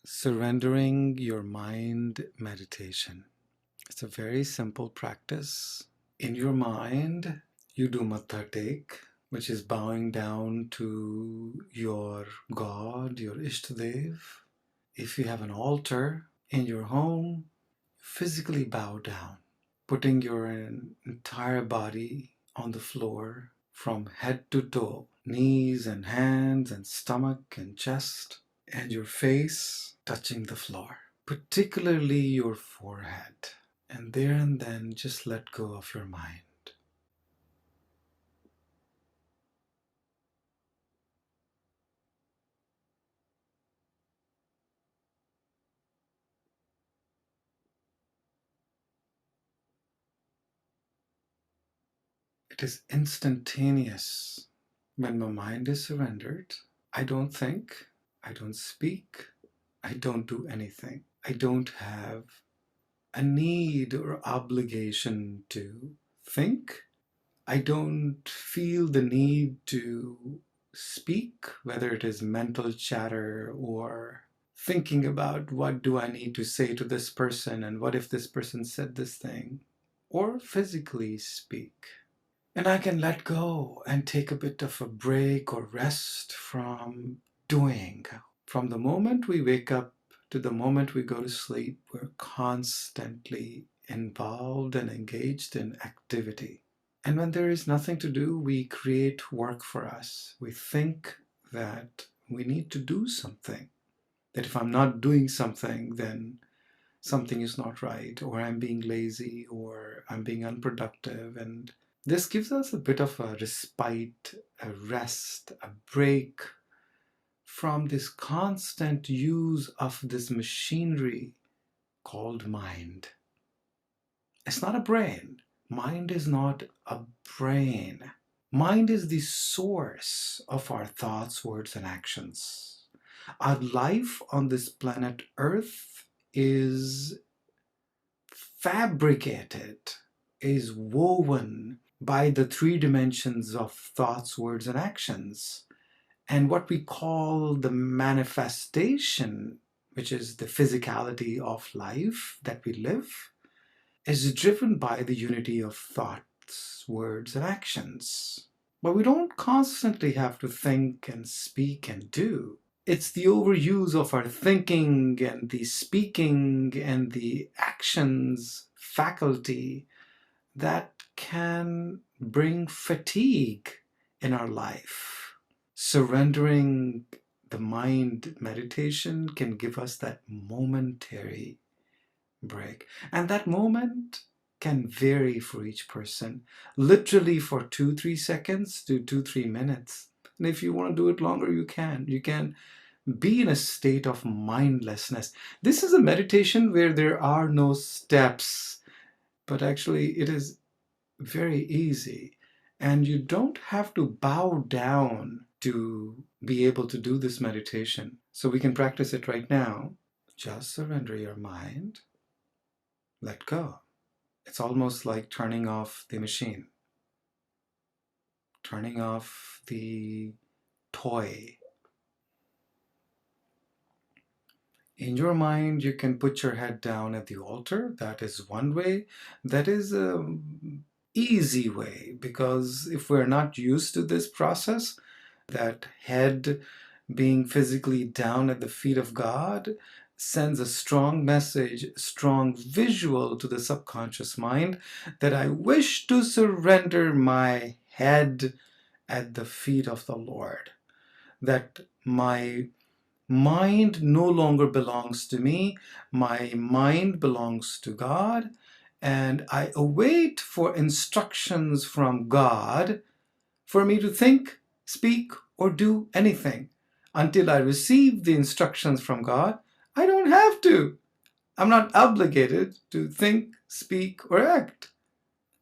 Surrendering your mind meditation. It's a very simple practice. In your mind, you do Matha Tek, which is bowing down to your God, your Ishtadev. If you have an altar in your home, physically bow down, putting your entire body on the floor from head to toe, knees and hands and stomach and chest, and your face touching the floor, particularly your forehead. And there and then just let go of your mind. It is instantaneous. When my mind is surrendered, I don't think, I don't speak, I don't do anything. I don't have a need or obligation to think. I don't feel the need to speak, whether it is mental chatter or thinking about what do I need to say to this person and what if this person said this thing, or physically speak. And I can let go and take a bit of a break or rest from doing. From the moment we wake up to the moment we go to sleep, we're constantly involved and engaged in activity. And when there is nothing to do, we create work for us. We think that we need to do something. That if I'm not doing something, then something is not right, or I'm being lazy, or I'm being unproductive. And this gives us a bit of a respite, a rest, a break from this constant use of this machinery called mind. It's not a brain. Mind is not a brain. Mind is the source of our thoughts, words, and actions. Our life on this planet Earth is fabricated, is woven by the three dimensions of thoughts, words, and actions. And what we call the manifestation, which is the physicality of life that we live, is driven by the unity of thoughts, words, and actions. But we don't constantly have to think and speak and do. It's the overuse of our thinking and the speaking and the actions faculty that can bring fatigue in our life. Surrendering the mind meditation can give us that momentary break. And that moment can vary for each person, literally for 2-3 seconds to 2-3 minutes. And if you want to do it longer, you can. You can be in a state of mindlessness. This is a meditation where there are no steps, but actually it is very easy. And you don't have to bow down to be able to do this meditation. So we can practice it right now. Just surrender your mind. Let go. It's almost like turning off the machine, turning off the toy. In your mind, you can put your head down at the altar. That is one way. That is an easy way, because if we're not used to this process, that head being physically down at the feet of God sends a strong message, strong visual to the subconscious mind that I wish to surrender my head at the feet of the Lord, that my mind no longer belongs to me, my mind belongs to God, and I await for instructions from God for me to think, speak, or do anything. Until I receive the instructions from God, I don't have to. I'm not obligated to think, speak, or act.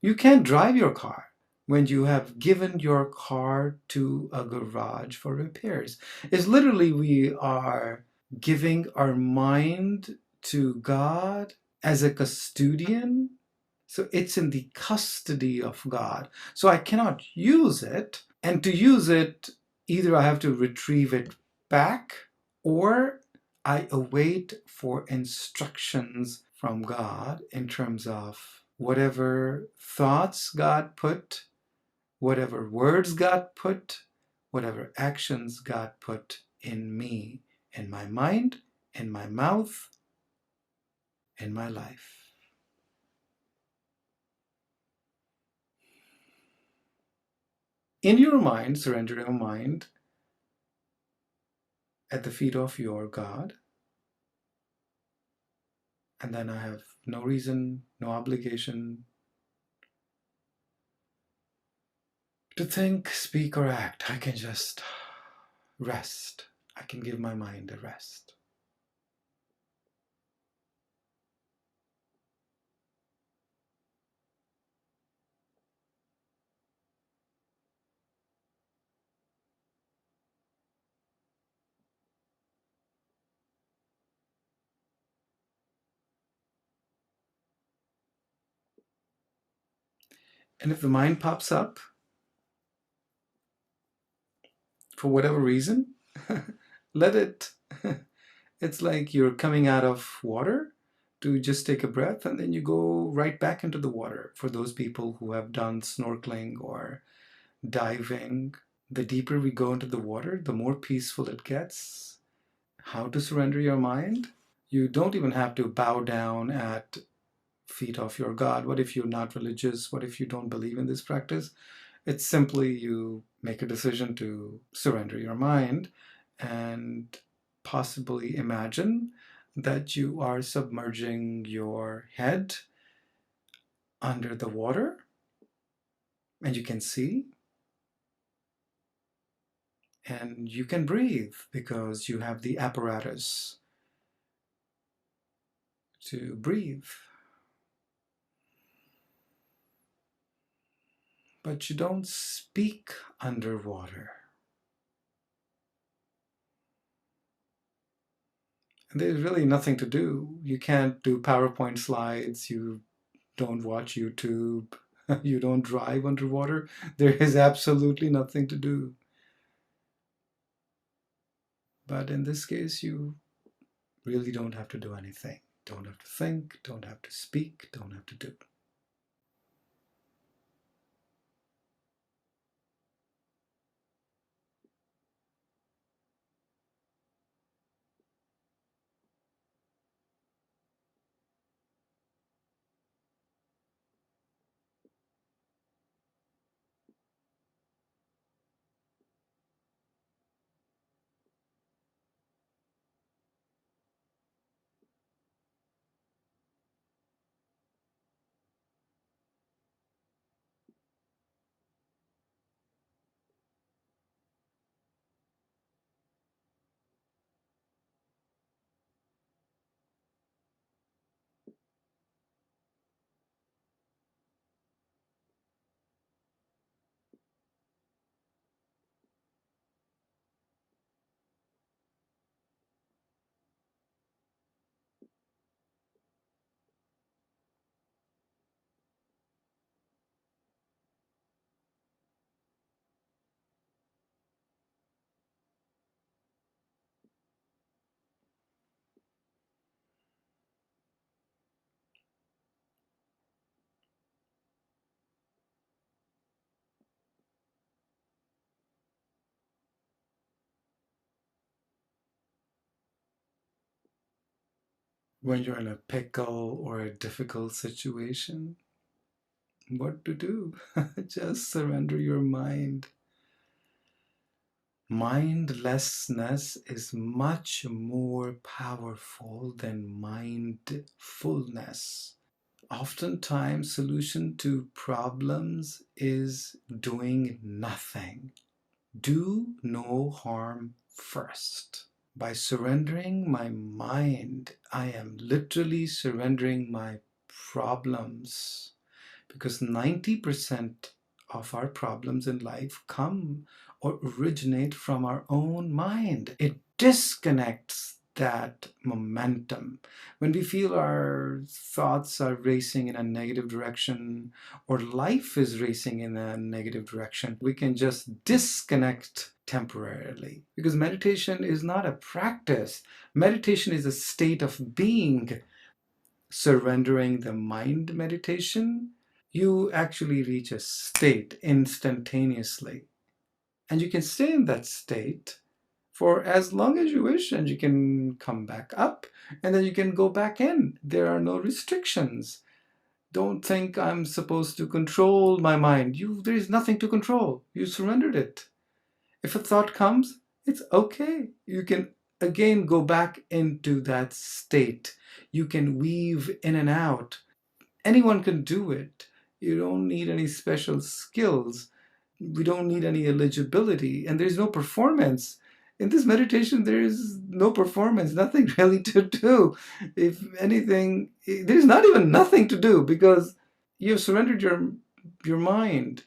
You can't drive your car when you have given your car to a garage for repairs. It's literally we are giving our mind to God as a custodian. So it's in the custody of God. So I cannot use it. And to use it, either I have to retrieve it back, or I await for instructions from God in terms of whatever thoughts God put, whatever words God put, whatever actions God put in me, in my mind, in my mouth, in my life. In your mind, surrender your mind at the feet of your God. And then I have no reason, no obligation to think, speak, or act. I can just rest. I can give my mind a rest. And if the mind pops up, for whatever reason, let it. It's like you're coming out of water to just take a breath and then you go right back into the water. For those people who have done snorkeling or diving, the deeper we go into the water, the more peaceful it gets. How to surrender your mind? You don't even have to bow down at feet of your God. What if you're not religious? What if you don't believe in this practice? It's simply you make a decision to surrender your mind and possibly imagine that you are submerging your head under the water and you can see and you can breathe because you have the apparatus to breathe. But you don't speak underwater. And there's really nothing to do. You can't do PowerPoint slides. You don't watch YouTube. You don't drive underwater. There is absolutely nothing to do. But in this case, you really don't have to do anything. Don't have to think, don't have to speak, don't have to do. When you're in a pickle or a difficult situation, what to do? Just surrender your mind. Mindlessness is much more powerful than mindfulness. Oftentimes, solution to problems is doing nothing. Do no harm first. By surrendering my mind, I am literally surrendering my problems because 90% of our problems in life come or originate from our own mind. It disconnects that momentum. When we feel our thoughts are racing in a negative direction or life is racing in a negative direction, we can just disconnect temporarily. Because meditation is not a practice. Meditation is a state of being. Surrendering the mind meditation, you actually reach a state instantaneously. And you can stay in that state for as long as you wish, and you can come back up and then you can go back in. There are no restrictions. Don't think I'm supposed to control my mind. There is nothing to control. You surrendered it. If a thought comes, it's okay. You can again go back into that state. You can weave in and out. Anyone can do it. You don't need any special skills. We don't need any eligibility, and there's no performance. In this meditation, there is no performance, nothing really to do. If anything, there's not even nothing to do because you've surrendered your mind.